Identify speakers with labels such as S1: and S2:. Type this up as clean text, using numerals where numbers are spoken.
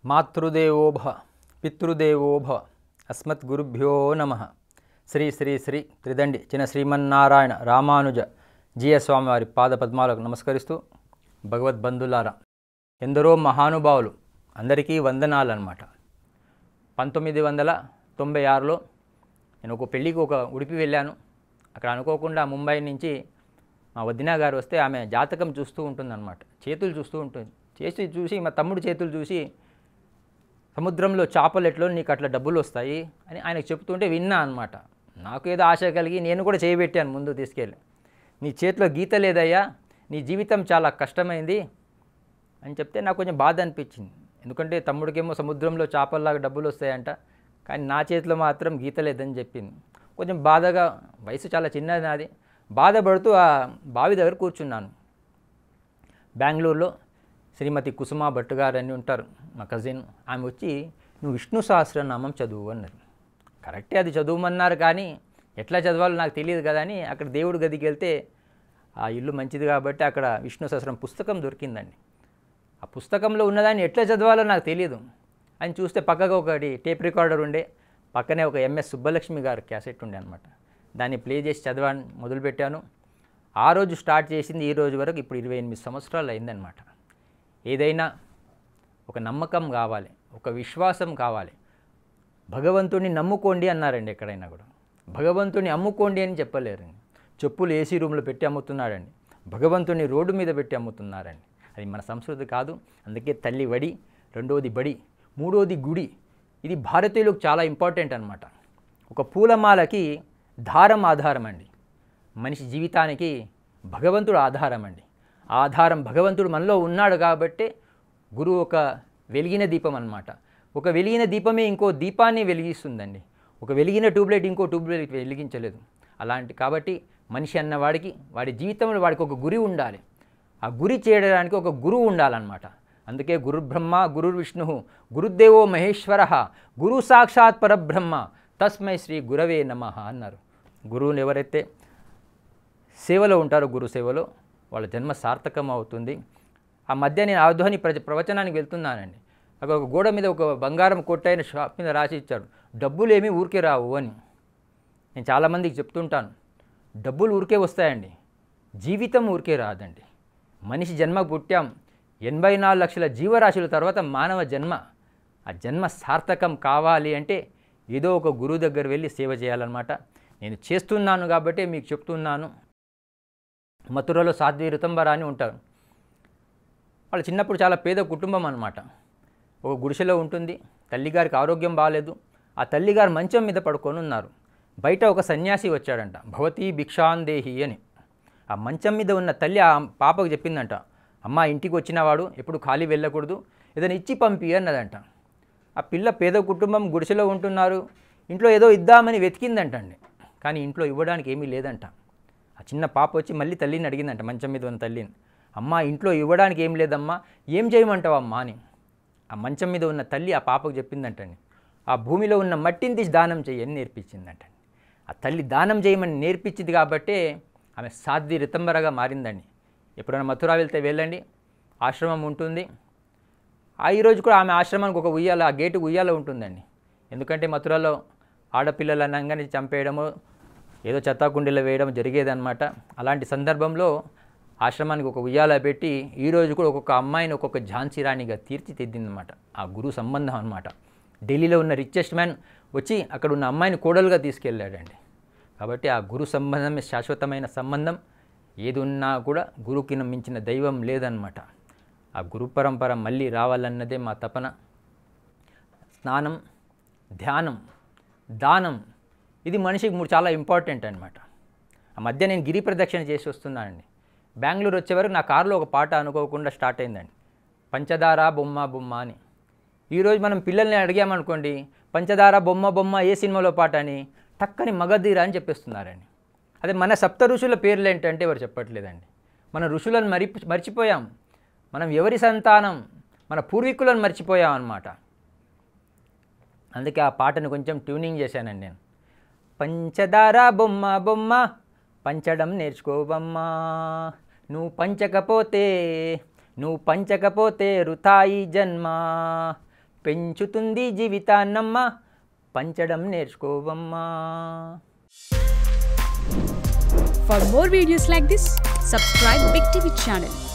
S1: మాతృదేవో భవ పితృదేవో భవ అస్మద్గురుభ్యో నమః. శ్రీ శ్రీ శ్రీ త్రిదండి చిన శ్రీమన్నారాయణ రామానుజ జీయస్వామి వారి పాదపద్మాలకు నమస్కరిస్తూ, భగవద్బంధులారా, ఎందరో మహానుభావులు అందరికీ వందనాలు అన్నమాట. 1996లో నేను ఒక పెళ్ళికి ఉడిపి వెళ్ళాను. అక్కడ అనుకోకుండా ముంబై నుంచి మా వదిన గారు వస్తే ఆమె జాతకం చూస్తూ ఉంటుందన్నమాట. చేతులు చూస్తూ ఉంటుంది. చూసి మా తమ్ముడు చేతులు చూసి, సముద్రంలో చేపలు ఎట్లో నీకు అట్లా డబ్బులు వస్తాయి అని ఆయనకు చెప్తుంటే విన్నా అనమాట. నాకు ఏదో ఆశ కలిగి నేను కూడా చేయబెట్టాను ముందు తీసుకెళ్ళి. నీ చేతిలో గీత లేదయ్యా, నీ జీవితం చాలా కష్టమైంది అని చెప్తే నాకు కొంచెం బాధ అనిపించింది. ఎందుకంటే తమ్ముడికేమో సముద్రంలో చేపల్లాగా డబ్బులు వస్తాయంట, కానీ నా చేతిలో మాత్రం గీత లేదని చెప్పింది. కొంచెం బాధగా, వయసు చాలా చిన్నది నాది, బాధపడుతూ ఆ బావి దగ్గర కూర్చున్నాను. బెంగళూరులో శ్రీమతి కుసుమ భట్ గారు అని ఉంటారు, మా కజిన్. ఆమె వచ్చి, నువ్వు విష్ణు సహస్రనామం చదువు అన్నది. కరెక్టే, అది చదువుమన్నారు, కానీ ఎట్లా చదవాలో నాకు తెలియదు కదా అని అక్కడ దేవుడి గదికి వెళ్తే ఆ ఇల్లు మంచిది కాబట్టి అక్కడ విష్ణు సహస్రం పుస్తకం దొరికిందండి. ఆ పుస్తకంలో ఉన్నదాన్ని ఎట్లా చదవాలో నాకు తెలియదు అని చూస్తే పక్కగా ఒకటి టేప్ రికార్డర్ ఉండే, పక్కనే ఒక ఎంఎస్ సుబ్బలక్ష్మి గారు క్యాసెట్ ఉండే అనమాట. దాన్ని ప్లే చేసి చదవని మొదలుపెట్టాను. ఆ రోజు స్టార్ట్ చేసింది ఈ రోజు వరకు ఇప్పుడు 28 సంవత్సరాలు అయిందనమాట. ఏదైనా ఒక నమ్మకం కావాలి, ఒక విశ్వాసం కావాలి. భగవంతుడిని నమ్ముకోండి అన్నారండి. ఎక్కడైనా కూడా భగవంతుడిని అమ్ముకోండి అని చెప్పలేరండి. చెప్పులు ఏసీ రూమ్లో పెట్టి అమ్ముతున్నాడండి, భగవంతుడిని రోడ్డు మీద పెట్టి అమ్ముతున్నారండి. అది మన సంస్కృతి కాదు. అందుకే తల్లి వడి, రెండోది బడి, మూడోది గుడి. ఇది భారతీయులకు చాలా ఇంపార్టెంట్ అనమాట. ఒక పూలమాలకి దారం ఆధారం అండి, మనిషి జీవితానికి భగవంతుడు ఆధారం అండి. ఆధారం భగవంతుడు మనలో ఉన్నాడు కాబట్టి గురువు ఒక వెలిగిన దీపం అన్నమాట. ఒక వెలిగిన దీపమే ఇంకో దీపాన్ని వెలిగిస్తుందండి. ఒక వెలిగిన ట్యూబ్లైట్ ఇంకో ట్యూబ్లైట్ వెలిగించలేదు. కాబట్టి మనిషి అన్నవాడికి వాడి జీవితంలో వాడికి ఒక గురి ఉండాలి. ఆ గురి చేయడానికి ఒక గురువు ఉండాలన్నమాట. అందుకే గురుర్బ్రహ్మ గురుర్విష్ణు గురుదేవో మహేశ్వర గురు సాక్షాత్ పరబ్రహ్మ తస్మై శ్రీ గురవే నమః అన్నారు. గురువుని ఎవరైతే సేవలో ఉంటారో, గురు సేవలో, వాళ్ళ జన్మ సార్థకం అవుతుంది. ఆ మధ్య నేను ఆధ్వాని ప్రవచనానికి వెళ్తున్నానండి. అక్కడ ఒక గోడ మీద ఒక బంగారం కొట్టైన షాప్ మీద రాసి ఇచ్చాడు, డబ్బులు ఏమీ ఊరికే రావు అని. నేను చాలామందికి చెప్తుంటాను, డబ్బులు ఊరికే వస్తాయండి, జీవితం ఊరికే రాదండి. మనిషి జన్మ పుట్టాం, 84 లక్షల జీవరాశుల తర్వాత మానవ జన్మ. ఆ జన్మ సార్థకం కావాలి అంటే ఏదో ఒక గురువు దగ్గర వెళ్ళి సేవ చేయాలన్నమాట. నేను చేస్తున్నాను కాబట్టి మీకు చెప్తున్నాను. మథురలో సాధ్వి ఋతంబర అని ఉంటారు. వాళ్ళు చిన్నప్పుడు చాలా పేద కుటుంబం అన్నమాట. ఒక గుడిసెలో ఉంటుంది. తల్లిగారికి ఆరోగ్యం బాగాలేదు. ఆ తల్లిగారు మంచం మీద పడుకొని ఉన్నారు. బయట ఒక సన్యాసి వచ్చాడంట, భవతీ భిక్షాందేహి అని. ఆ మంచం మీద ఉన్న తల్లి ఆ పాపకు చెప్పిందంట, అమ్మ, ఇంటికి వచ్చినవాడు ఎప్పుడు ఖాళీ వెళ్ళకూడదు, ఏదైనా ఇచ్చి పంపి అన్నదంట. ఆ పిల్ల పేద కుటుంబం, గుడిసెలో ఉంటున్నారు, ఇంట్లో ఏదో ఇద్దామని వెతికిందంటండి, కానీ ఇంట్లో ఇవ్వడానికి ఏమీ లేదంట. ఆ చిన్న పాప వచ్చి మళ్ళీ తల్లిని అడిగిందంట, మంచం మీద ఉన్న తల్లిని, అమ్మ, ఇంట్లో ఇవ్వడానికి ఏం లేదమ్మా, ఏం చేయమంటావమ్మా అని. ఆ మంచం మీద ఉన్న తల్లి ఆ పాపకు చెప్పిందంటండి, ఆ భూమిలో ఉన్న మట్టిని తీసి దానం చేయని నేర్పించిందంటండి. ఆ తల్లి దానం చేయమని నేర్పించింది కాబట్టే ఆమె సాధ్వి రితంబరగా మారిందండి. ఎప్పుడైనా మథుర వెళ్తే వెళ్ళండి, ఆశ్రమం ఉంటుంది. ఈరోజు కూడా ఆమె ఆశ్రమానికి ఒక ఉయ్యాల, ఆ గేటు ఉయ్యాల ఉంటుందండి. ఎందుకంటే మథురలో ఆడపిల్లలు అనగానే చంపేయడము, ఏదో చెత్తాకుండీలో వేయడం జరిగేదన్నమాట. అలాంటి సందర్భంలో ఆశ్రమానికి ఒక ఉయ్యాల పెట్టి ఈరోజు కూడా ఒక్కొక్క అమ్మాయిని ఒక్కొక్క ఝాన్సీ రాణిగా తీర్చిదిద్దిందన్నమాట. ఆ గురు సంబంధం అన్నమాట. ఢిల్లీలో ఉన్న రిచెస్ట్ మ్యాన్ వచ్చి అక్కడ ఉన్న అమ్మాయిని కోడలుగా తీసుకెళ్ళాడండి. కాబట్టి ఆ గురు సంబంధమే శాశ్వతమైన సంబంధం. ఏది ఉన్నా కూడా గురువుకి మించిన దైవం లేదన్నమాట. ఆ గురు పరంపర మళ్ళీ రావాలన్నదే మా తపన. స్నానం, ధ్యానం, దానం, ఇది మనిషికి చాలా ఇంపార్టెంట్ అనమాట. ఆ మధ్య నేను గిరి ప్రదక్షిణ చేసి వస్తున్నానండి. బెంగళూరు వచ్చే వరకు నా కారులో ఒక పాట అనుకోకుండా స్టార్ట్ అయిందండి, పంచదార బొమ్మ బొమ్మ అని. ఈరోజు మనం పిల్లల్ని అడిగామనుకోండి, పంచదార బొమ్మ బొమ్మ ఏ సినిమాలో పాట అని టక్కని మగధీర అని చెప్పేస్తున్నారండి. అదే మన సప్త ఋషుల పేర్లు ఏంటంటే ఎవరు చెప్పట్లేదండి. మన ఋషులను మర్చిపోయాం. మనం ఎవరి సంతానం, మన పూర్వీకులను మర్చిపోయాం అన్నమాట. అందుకే ఆ పాటను కొంచెం ట్యూనింగ్ చేశానండి నేను. పంచదార బొమ్మ బొమ్మ పంచడం నేర్చుకోవమ్మా, నువ్వు పంచకపోతే వృథా ఈ జన్మ, పెంచుతుంది జీవితాన్నమ్మా, పంచడం నేర్చుకోవమ్మా.
S2: For more videos like this, subscribe Big TV channel.